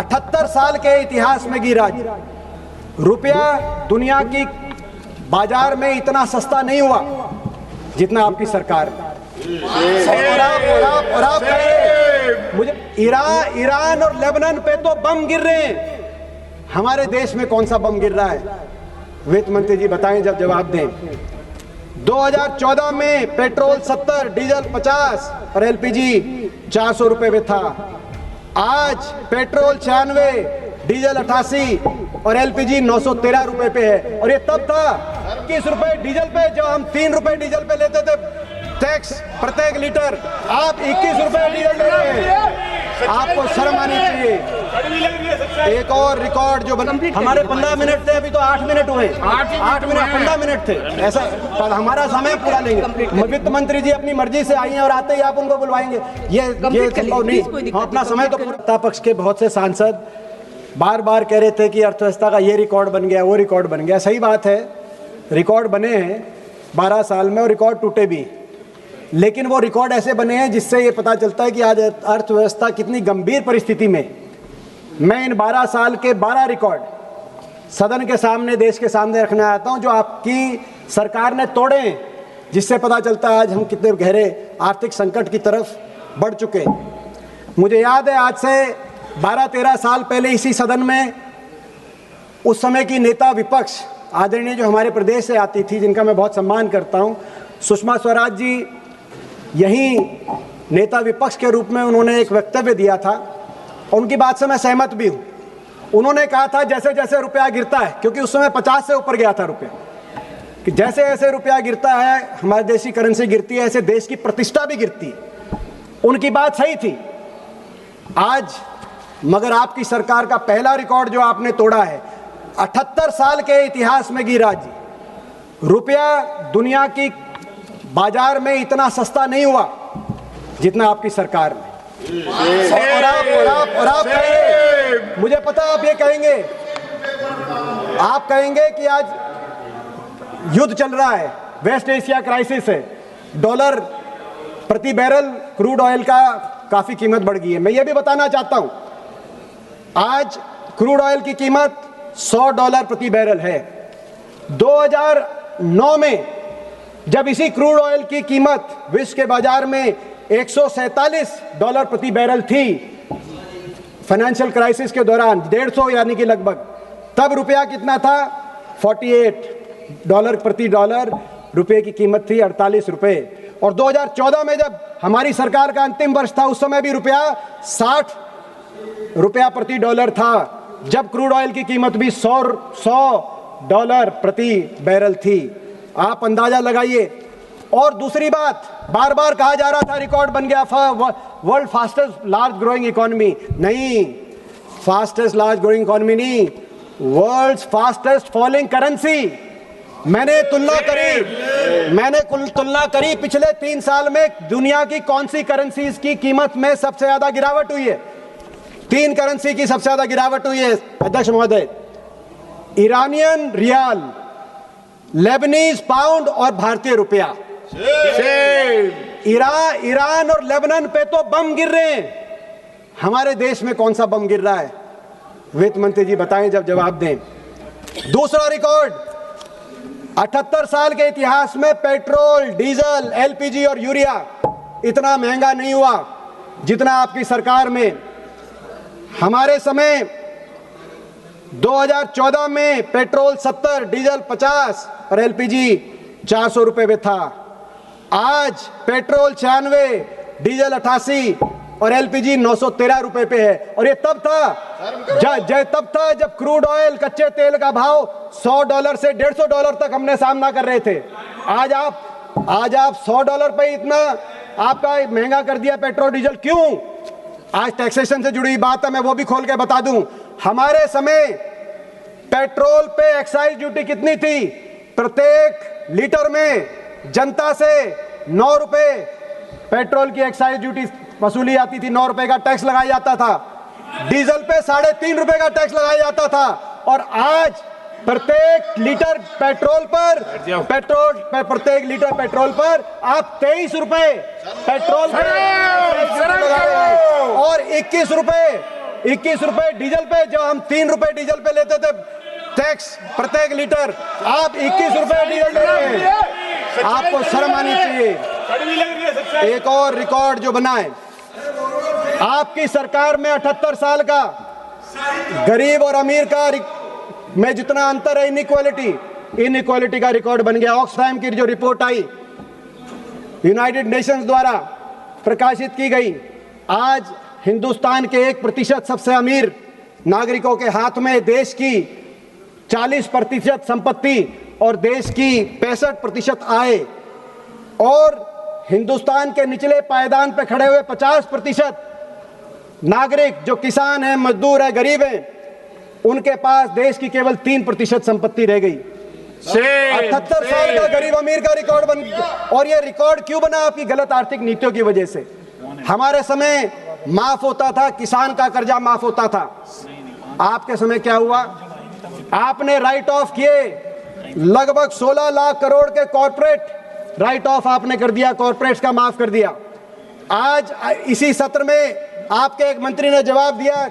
78 साल के इतिहास में गिराज रुपया दुनिया की बाजार में इतना सस्ता नहीं हुआ जितना आपकी सरकार में। और आप मुझे ईरान और लेबनान पे तो बम गिर रहे हैं, हमारे देश में कौन सा बम गिर रहा है? वित्त मंत्री जी बताएं, जब जवाब दें। 2014 में पेट्रोल 70, डीजल 50 और एलपीजी 400 रुपए में था। आज पेट्रोल 96, डीजल 88 और एलपीजी 913 रुपए पे है। और ये तब था 21 रुपए डीजल पे, जब हम 3 रुपए डीजल पे लेते थे टैक्स प्रत्येक लीटर। आप 21 रुपए डीजल ले रहे हैं, आपको शर्म आनी चाहिए। एक और रिकॉर्ड जो बना, हमारे 15 मिनट थे, अभी तो 8 मिनट हुए। 8 मिनट 15 मिनट थे, ऐसा हमारा समय पूरा लेंगे। वित्त मंत्री जी अपनी मर्जी से आई हैं और आते ही आप उनको बुलवाएंगे, ये संभव नहीं। हम अपना समय तो सत्ता पक्ष के बहुत से सांसद बार बार कह रहे थे कि अर्थव्यवस्था का ये रिकॉर्ड बन गया, वो रिकॉर्ड बन गया। सही बात है, रिकॉर्ड बने हैं 12 साल में और रिकॉर्ड टूटे भी, लेकिन वो रिकॉर्ड ऐसे बने हैं जिससे ये पता चलता है कि आज अर्थव्यवस्था कितनी गंभीर परिस्थिति में। मैं इन 12 साल के 12 रिकॉर्ड सदन के सामने, देश के सामने रखने आता हूं, जो आपकी सरकार ने तोड़े हैं, जिससे पता चलता है आज हम कितने गहरे आर्थिक संकट की तरफ बढ़ चुके हैं। मुझे याद है, आज से 12-13 साल पहले इसी सदन में उस समय की नेता विपक्ष आदरणीय जो हमारे प्रदेश से आती थी, जिनका मैं बहुत सम्मान करता हूं, सुषमा स्वराज जी, यही नेता विपक्ष के रूप में उन्होंने एक वक्तव्य दिया था और उनकी बात से मैं सहमत भी हूं। उन्होंने कहा था जैसे जैसे रुपया गिरता है, क्योंकि उस समय 50 से ऊपर गया था रुपया, कि जैसे जैसे रुपया गिरता है, हमारे देश की करेंसी गिरती है, ऐसे देश की प्रतिष्ठा भी गिरती है। उनकी बात सही थी। आज मगर आपकी सरकार का पहला रिकॉर्ड जो आपने तोड़ा है, 78 साल के इतिहास में गिरा जी, रुपया दुनिया की बाजार में इतना सस्ता नहीं हुआ जितना आपकी सरकार में। और आप कहेंगे, मुझे पता आप ये कहेंगे, आप कहेंगे कि आज युद्ध चल रहा है, वेस्ट एशिया क्राइसिस है, डॉलर प्रति बैरल क्रूड ऑयल का काफी कीमत बढ़ गई है। मैं ये भी बताना चाहता हूं, आज क्रूड ऑयल की कीमत $100 प्रति बैरल है। 2009 में जब इसी क्रूड ऑयल की कीमत विश्व के बाजार में $147 प्रति बैरल थी, फाइनेंशियल क्राइसिस के दौरान 150 यानी कि लगभग, तब रुपया कितना था? $48 प्रति डॉलर रुपये की कीमत थी, 48 रुपए। और 2014 में जब हमारी सरकार का अंतिम वर्ष था, उस समय भी रुपया 60 रुपया प्रति डॉलर था, जब क्रूड ऑयल की कीमत भी $100 प्रति बैरल थी। आप अंदाजा लगाइए। और दूसरी बात, बार बार कहा जा रहा था रिकॉर्ड बन गया, world fastest large growing economy. नहीं, फास्टेस्ट लार्ज ग्रोइंग इकोनॉमी नहीं, वर्ल्ड फास्टेस्ट फॉलिंग करेंसी। मैंने तुलना करी पिछले 3 साल में दुनिया की कौन सी करेंसीज की कीमत में सबसे ज्यादा गिरावट हुई है। 3 करेंसी की सबसे ज्यादा गिरावट हुई है अध्यक्ष महोदय, ईरानियन रियाल, लेबनीज पाउंड और भारतीय रुपया। ईरान और लेबनान पे तो बम गिर रहे हैं, हमारे देश में कौन सा बम गिर रहा है? वित्त मंत्री जी बताएं, जब जवाब दें। दूसरा रिकॉर्ड, 78 साल के इतिहास में पेट्रोल, डीजल, एलपीजी और यूरिया इतना महंगा नहीं हुआ जितना आपकी सरकार में। हमारे समय 2014 में पेट्रोल 70, डीजल 50 और एलपीजी 400 रुपए में था। आज पेट्रोल 96, डीजल 88 और एलपीजी 913 रुपए पे है। और ये तब था जब क्रूड ऑयल, कच्चे तेल का भाव $100 से $150 तक हमने सामना कर रहे थे। आज आप $100 पे इतना आपका महंगा कर दिया पेट्रोल डीजल, क्यों? आज टैक्सेशन से जुड़ी हुई बात है, मैं वो भी खोल के बता दूं। हमारे समय पेट्रोल पे एक्साइज ड्यूटी कितनी थी? प्रत्येक लीटर में जनता से 9 रुपए पेट्रोल की एक्साइज ड्यूटी वसूली जाती थी, 9 रुपए का टैक्स लगाया जाता था। डीजल पे 3.5 रुपए का टैक्स लगाया जाता था। और आज प्रत्येक लीटर पेट्रोल पर आप 23 रुपए पेट्रोल पर और 21 रुपए 21 रुपए डीजल पे, जो हम 3 रुपए डीजल पे लेते थे टैक्स प्रत्येक लीटर, आप 21 रुपए डीजल ले रहे हैं। आपको शर्म आनी चाहिए। एक और रिकॉर्ड जो बना है आपकी सरकार में, 78 साल का गरीब और अमीर का में जितना अंतर है, इनइक्वालिटी का रिकॉर्ड बन गया। ऑक्सफैम की जो रिपोर्ट आई, यूनाइटेड नेशंस द्वारा प्रकाशित की गई, आज हिंदुस्तान के 1% सबसे अमीर नागरिकों के हाथ में देश की 40% संपत्ति और देश की 65% आय, और हिंदुस्तान के निचले पायदान पर खड़े हुए 50% नागरिक जो किसान हैं, मजदूर हैं, गरीब हैं, उनके पास देश की केवल 3% संपत्ति रह गई। 78 साल का गरीब अमीर का रिकॉर्ड बन गया। और ये रिकॉर्ड क्यों बना? आपकी गलत आर्थिक नीतियों की वजह से। हमारे समय माफ होता था, किसान का कर्जा माफ होता था। आपके समय क्या हुआ? आपने राइट ऑफ किए, लगभग 16 लाख करोड़ के कॉर्पोरेट राइट ऑफ आपने कर दिया, कॉर्पोरेट्स का माफ कर दिया। आज इसी सत्र में आपके एक मंत्री ने जवाब दिया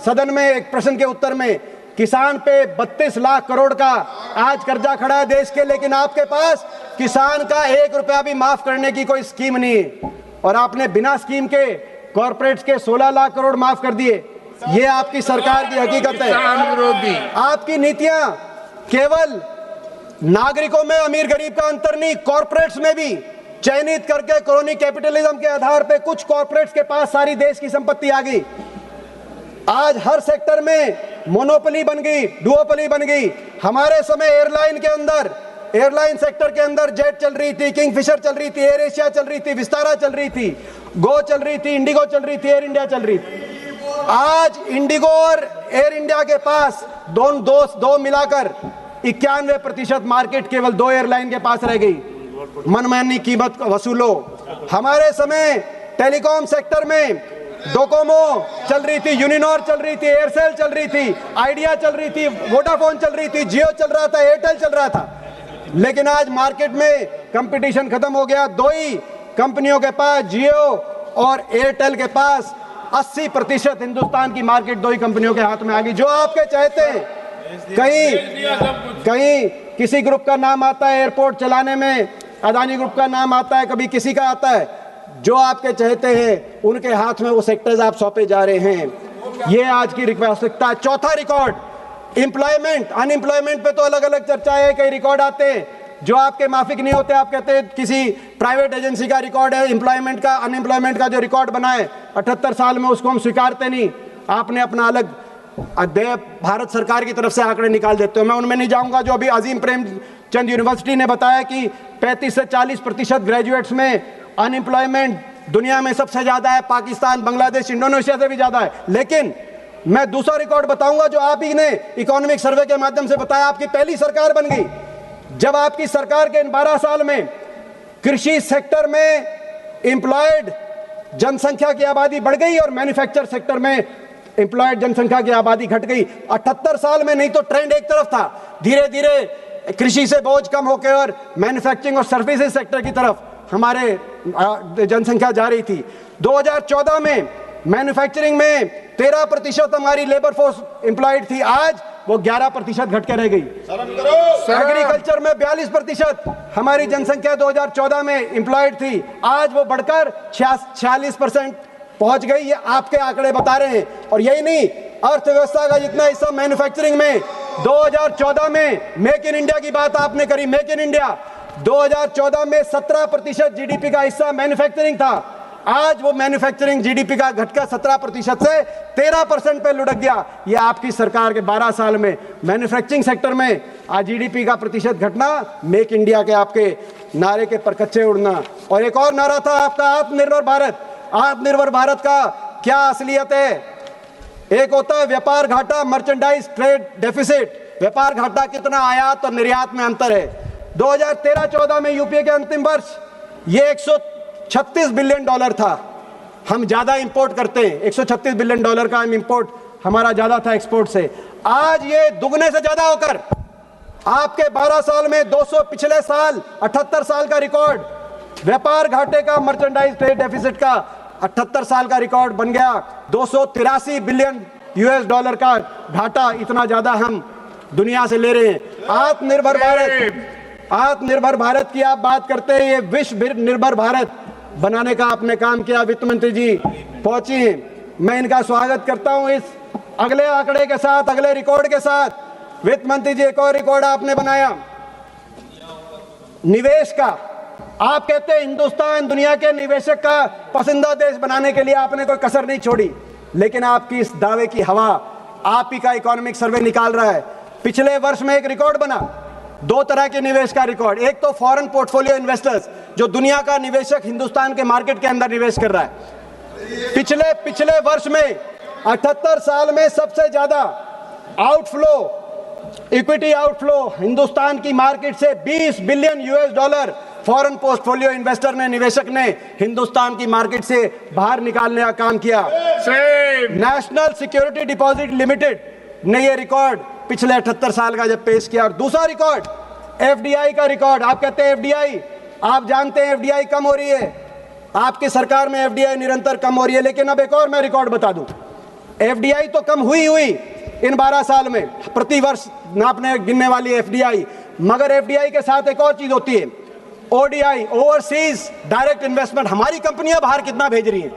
सदन में एक प्रश्न के उत्तर में, किसान पे 32 लाख करोड़ का आज कर्जा खड़ा है देश के, लेकिन आपके पास किसान का 1 रुपया भी माफ करने की कोई स्कीम नहीं है। और आपने बिना स्कीम के कॉर्पोरेट्स के 16 लाख करोड़ माफ कर दिए। ये आपकी सरकार की हकीकत है। आपकी नीतियां केवल नागरिकों में अमीर गरीब का अंतर नहीं, कॉर्पोरेट्स में भी चयनित करके क्रोनी कैपिटलिज्म के आधार पे कुछ कॉर्पोरेट्स के पास सारी देश की संपत्ति आ गई। आज हर सेक्टर में मोनोपोली बन गई, डुओपोली बन गई। हमारे समय एयरलाइन के अंदर, एयरलाइन सेक्टर के अंदर जेट चल रही थी, किंगफिशर चल रही थी, एयर एशिया चल रही थी, विस्तारा चल रही थी, गो चल रही थी, इंडिगो चल रही थी, एयर इंडिया चल रही थी। आज इंडिगो और एयर इंडिया के पास दो मिलाकर 91% मार्केट केवल 2 एयरलाइन के पास रह गई। मनमानी कीमत वसूलो। हमारे समय टेलीकॉम सेक्टर में डोकोमो चल रही थी, यूनिनॉर चल रही थी, एयरसेल चल रही थी, आइडिया चल रही थी, वोडाफोन चल रही थी, जियो चल रहा था, एयरटेल चल रहा था। लेकिन आज मार्केट में कंपटीशन खत्म हो गया। 2 ही कंपनियों के पास, जियो और एयरटेल के पास 80% हिंदुस्तान की मार्केट 2 ही कंपनियों के हाथ में आ गई। जो आपके चाहते हैं, कहीं किसी ग्रुप का नाम आता है एयरपोर्ट चलाने में, अदानी ग्रुप का नाम आता है, कभी किसी का आता है। जो आपके चाहते हैं उनके हाथ में वो सेक्टर्स आप सौंपे जा रहे हैं। ये आज की वास्तविकता। चौथा रिकॉर्ड, एम्प्लॉयमेंट, अनएम्प्लॉयमेंट पे तो अलग अलग चर्चा है, कई रिकॉर्ड आते हैं जो आपके माफिक नहीं होते। आप कहते हैं किसी प्राइवेट एजेंसी का रिकॉर्ड है एम्प्लॉयमेंट का, अनएम्प्लॉयमेंट का जो रिकॉर्ड बना है 78 साल में, उसको हम स्वीकारते नहीं। आपने अपना अलग अध्यय भारत सरकार की तरफ से आंकड़े निकाल देते हो, मैं उनमें नहीं जाऊंगा। जो अभी अजीम प्रेमचंद यूनिवर्सिटी ने बताया कि 35 से 40% ग्रेजुएट्स में अनएम्प्लॉयमेंट दुनिया में सबसे ज्यादा है, पाकिस्तान, बांग्लादेश, इंडोनेशिया से भी ज्यादा है। लेकिन मैं दूसरा रिकॉर्ड बताऊंगा जो आप ही ने इकोनॉमिक सर्वे के माध्यम से बताया। आपकी पहली सरकार बन गई जब आपकी सरकार के इन 12 साल में कृषि सेक्टर में एम्प्लॉयड जनसंख्या की आबादी बढ़ गई और मैन्युफैक्चर सेक्टर में एम्प्लॉयड जनसंख्या की आबादी घट गई। 78 साल में नहीं तो ट्रेंड एक तरफ था, धीरे धीरे कृषि से बोझ कम होकर और मैन्युफैक्चरिंग और सर्विसेज सेक्टर की तरफ हमारे जनसंख्या जा रही थी। 2014 में मैन्युफैक्चरिंग में 13% हमारी लेबर फोर्स एम्प्लॉयड थी, आज वो 11% घट के रह गई। एग्रीकल्चर में 42% हमारी जनसंख्या 2014 में एम्प्लॉयड थी, आज वो बढ़कर 46% पहुंच गई। ये आपके आंकड़े बता रहे हैं। और यही नहीं, अर्थव्यवस्था का जितना हिस्सा मैन्युफैक्चरिंग में 2014 में मेक इन इंडिया की बात आपने करी, मेक इन इंडिया 2014 में 17% जीडीपी का हिस्सा मैन्युफैक्चरिंग था, आज वो मैन्युफैक्चरिंग जीडीपी का घटकर 17% से 13% पे लुढ़क गया। ये आपकी सरकार के 12 साल में मैन्युफैक्चरिंग सेक्टर में आज जीडीपी का प्रतिशत घटना, मेक इंडिया के आपके नारे के परकच्चे उड़ना। और एक और नारा था आपका, आत्मनिर्भर भारत। आत्मनिर्भर भारत का क्या असलियत है? एक होता है व्यापार घाटा, मर्चेंडाइज ट्रेड डेफिसिट, व्यापार घाटा कितना आयात और निर्यात में अंतर है। 2013-14 में यूपीए के अंतिम वर्ष ये 136 बिलियन डॉलर था। हम ज्यादा इंपोर्ट करते हैं, 136 बिलियन डॉलर का हम इंपोर्ट हमारा ज्यादा था एक्सपोर्ट से। आज ये दुगने से ज्यादा होकर आपके 12 साल में 200, पिछले साल 78 साल का रिकॉर्ड व्यापार घाटे का, मर्चेंडाइज ट्रेड डेफिसिट का 78 साल का रिकॉर्ड बन गया 283 बिलियन यूएस डॉलर का घाटा, इतना ज्यादा हम दुनिया से ले रहे हैं। आत्मनिर्भर भारत की आप बात करते हैं, ये विश्व निर्भर भारत बनाने का आपने काम किया। वित्त मंत्री जी पहुंची हैं, मैं इनका स्वागत करता हूं इस अगले आंकड़े के साथ, अगले रिकॉर्ड के साथ। वित्त मंत्री जी, एक और रिकॉर्ड आपने बनाया निवेश का। आप कहते हैं हिंदुस्तान दुनिया के निवेशक का पसंदीदा देश बनाने के लिए आपने कोई कसर नहीं छोड़ी, लेकिन आपकी इस दावे की हवा आप ही का इकोनॉमिक सर्वे निकाल रहा है। पिछले वर्ष में एक रिकॉर्ड बना, दो तरह के निवेश का रिकॉर्ड। एक तो फॉरेन पोर्टफोलियो इन्वेस्टर्स, जो दुनिया का निवेशक हिंदुस्तान के मार्केट के अंदर निवेश कर रहा है। पिछले वर्ष में 78 साल में सबसे ज्यादा आउटफ्लो, इक्विटी आउटफ्लो हिंदुस्तान की मार्केट से 20 billion US dollar foreign portfolio investor ने, निवेशक ने हिंदुस्तान की मार्केट से बाहर निकालने का काम किया। नेशनल सिक्योरिटी डिपॉजिट लिमिटेड ने यह रिकॉर्ड पिछले 78 साल का जब पेश किया। और दूसरा रिकॉर्ड एफडीआई का रिकॉर्ड। आप कहते हैं एफडीआई, आप जानते हैं एफडीआई कम हो रही है, आपकी सरकार में एफडीआई निरंतर कम हो रही है, लेकिन अब एक और मैं रिकॉर्ड बता दूं, एफडीआई तो कम हुई इन 12 साल में, प्रति वर्ष नापने गिनने वाली एफडीआई, मगर एफडीआई के साथ एक और चीज होती है, ओडीआई, ओवरसीज डायरेक्ट इन्वेस्टमेंट। हमारी कंपनियां बाहर कितना भेज रही हैं।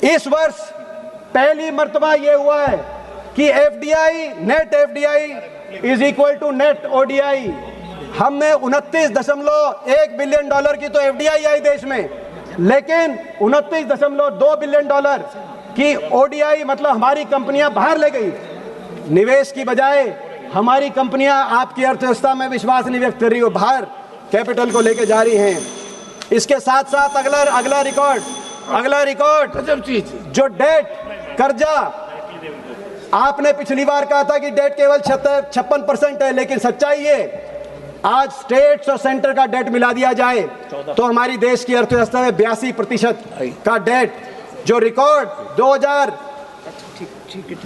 इस वर्ष पहली मर्तबा यह हुआ है कि FDI, net FDI is equal to net ODI. हमने 29.1 बिलियन डॉलर की तो एफडीआई आई देश में, लेकिन 29.2 बिलियन डॉलर की ओडीआई, मतलब हमारी कंपनियां बाहर ले गई। निवेश की बजाय हमारी कंपनियां आपकी अर्थव्यवस्था में विश्वास नहीं व्यक्त कर रही हो, बाहर कैपिटल को लेके जा रही हैं। इसके साथ साथ अगला रिकॉर्ड जो डेट, कर्जा, आपने पिछली बार कहा था कि डेट केवल 56% है, लेकिन सच्चाई है आज स्टेट्स और सेंटर का डेट मिला दिया जाए तो हमारी देश की अर्थव्यवस्था में 82% का डेट, जो रिकॉर्ड 2000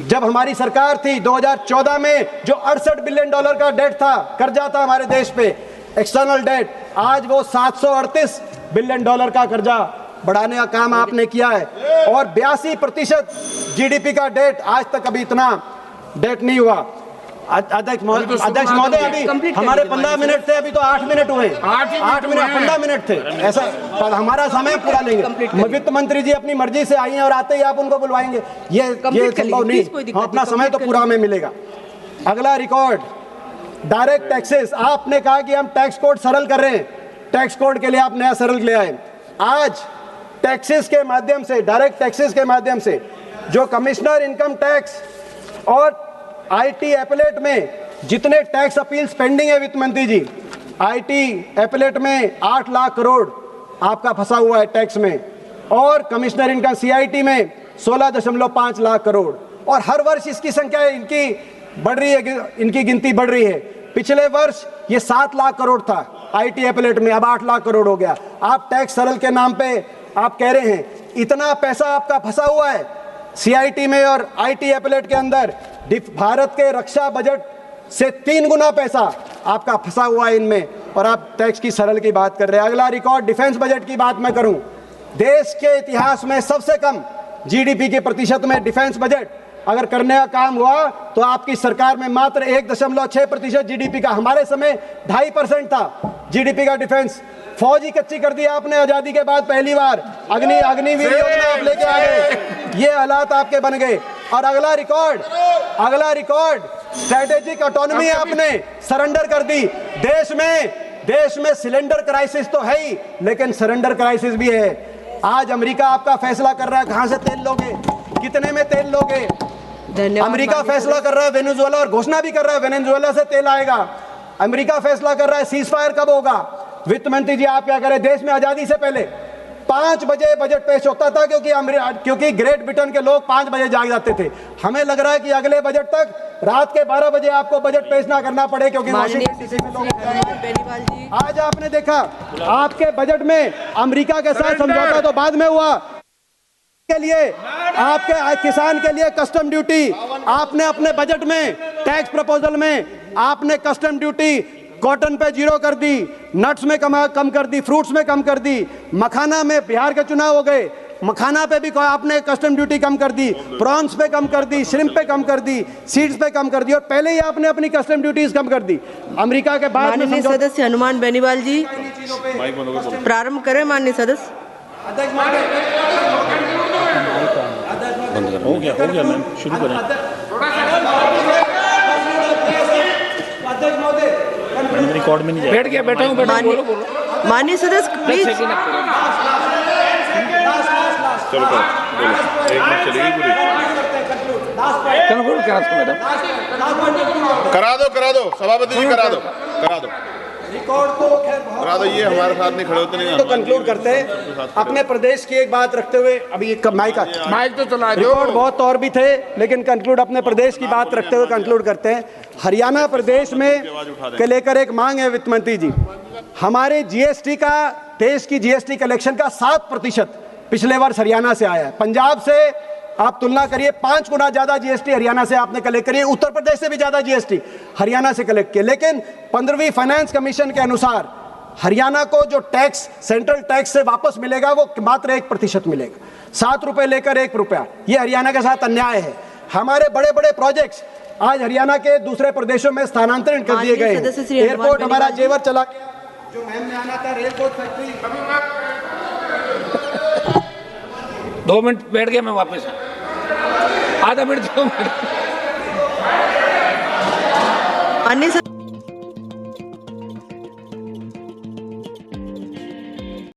जब हमारी सरकार थी 2014 में जो 68 बिलियन डॉलर का डेट था, कर्जा था हमारे देश पे, एक्सटर्नल डेट, आज वो 738 बिलियन डॉलर का कर्जा बढ़ाने का काम आपने किया है। और 82% जीडीपी का डेट, आज तक अभी इतना डेट नहीं हुआ। अध्यक्ष महोदय, अभी हमारे 15 मिनट थे, अभी तो 8 मिनट हुए, 8 मिनट 15 मिनट थे, ऐसा हमारा समय पूरा लेंगे। वित्त मंत्री जी अपनी मर्जी से आई हैं और आते ही आप उनको बुलवाएंगे, ये संभव नहीं, अपना समय तो पूरा हमें मिलेगा। अगला रिकॉर्ड डायरेक्ट टैक्सेस। आपने कहा कि हम टैक्स कोड सरल कर रहे हैं, टैक्स कोड के लिए आप नया सरल ले आए। आज टैक्सेस के माध्यम से, डायरेक्ट टैक्सेस के माध्यम से जो कमिश्नर इनकम टैक्स और आईटी एपलेट में जितने टैक्स अपील्स पेंडिंग है, वित्त मंत्री जी, आईटी एपलेट में 8 लाख करोड़ आपका फंसा हुआ है टैक्स में, और कमिश्नर इनकम सीआईटी में 16.5 लाख करोड़, और हर वर्ष इसकी संख्या इनकी बढ़ रही है, इनकी गिनती बढ़ रही है। पिछले वर्ष ये 7 लाख करोड़ था आईटी एपलेट में, अब 8 लाख करोड़ हो गया। आप टैक्स सरल के नाम पे आप कह रहे हैं, इतना पैसा आपका फंसा हुआ है सीआईटी में और आईटी एपलेट के अंदर। भारत के रक्षा बजट से 3 गुना पैसा आपका फंसा हुआ है इनमें, और आप टैक्स की सरल की बात कर रहे हैं। अगला रिकॉर्ड डिफेंस बजट की बात मैं करूं, देश के इतिहास में सबसे कम जीडीपी के प्रतिशत में डिफेंस बजट अगर करने का काम हुआ तो आपकी सरकार में मात्र 1.6% जीडीपी का, हमारे समय 2.5% था जीडीपी का डिफेंस। फौज ही कच्ची कर दी आपने आजादी के बाद, पहली बार अग्निवीर योजना आप लेके आ गए, ये हालात आपके बन गए। और अगला रिकॉर्ड स्ट्रेटेजिक ऑटोनॉमी आपने सरेंडर कर दी। देश में सिलेंडर क्राइसिस तो है ही, लेकिन सरेंडर क्राइसिस भी है। आज अमेरिका आपका फैसला कर रहा है कहां से तेल लोगे, कितने में तेल लोगे। अमेरिका फैसला कर रहा है वेनेजुएला, और घोषणा भी कर रहा है वेनेजुएला से तेल आएगा। अमेरिका फैसला कर रहा है सीज फायर कब होगा। वित्त मंत्री जी आप क्या करें, देश में आजादी से पहले 5 बजे बजट पेश होता था, क्योंकि ग्रेट ब्रिटेन के लोग 5 बजे जाग जाते थे। हमें लग रहा है कि अगले बजट तक रात के 12 बजे आपको बजट पेश ना करना पड़े, क्योंकि आज आपने देखा आपके बजट में अमेरिका के साथ समझौता तो बाद में हुआ, के लिए आपके किसान के लिए कस्टम ड्यूटी, आपने अपने बजट में टैक्स प्रपोजल में आपने कस्टम ड्यूटी कॉटन पे 0 कर दी, नट्स में कम कर दी, फ्रूट्स में कम कर दी, मखाना में बिहार के चुनाव हो गए, मखाना पे भी आपने कस्टम ड्यूटी कम कर दी, प्रॉन्स पे कम कर दी, श्रिम्प पे कम कर दी, सीड्स पे कम कर दी, और पहले ही आपने अपनी कस्टम ड्यूटीज कम कर दी। अमेरिका के बाद माननीय सदस्य हनुमान बेनीवाल जी प्रारंभ करें। माननीय सदस्य हो गया मैम, शुरू करें। रिकॉर्ड में नहीं बैठ गया, बैठा हूँ, बोलो बोलो। माननीय सदस्य प्लीज चलो बोलो, एक मिनट चलेगी पूरी। कंक्लूड करा दो मैडम, करा दो सभापति जी, करा दो रिकॉर्ड तो खैर बहुत करा दो। ये हमारे साथ नहीं खड़े होते नहीं। तो कंक्लूड करते हैं अपने प्रदेश की एक बात रखते हुए। अभी एक माइक तो चला दो। रिकॉर्ड बहुत और भी थे, लेकिन कंक्लूड अपने प्रदेश की बात रखते हुए कंक्लूड करते हैं। हरियाणा प्रदेश में के लेकर एक मांग है वित्त मंत्री जी। हमारे जीएसटी का, देश की जीएसटी कलेक्शन का 7% पिछले वर्ष हरियाणा से आया है। पंजाब से आप तुलना करिए, 5 गुना ज्यादा जीएसटी हरियाणा से आपने कलेक्ट करी है। उत्तर प्रदेश से भी ज्यादा जीएसटी हरियाणा से कलेक्ट किया। लेकिन 15वीं फाइनेंस कमीशन के अनुसार हरियाणा को जो टैक्स, सेंट्रल टैक्स से वापस मिलेगा वो मात्र 1% मिलेगा। 7 रुपए लेकर 1 रुपया, ये हरियाणा के साथ अन्याय है। हमारे बड़े बड़े प्रोजेक्ट्स आज हरियाणा के दूसरे प्रदेशों में स्थानांतरित कर दिए गए। एयरपोर्ट हमारा जेवर चला गया, जो मैम में आना था, रेलकोट फैक्ट्री। 2 मिनट बैठ गया, मैं वापस आधा मिनट 2 मिनट। माननीय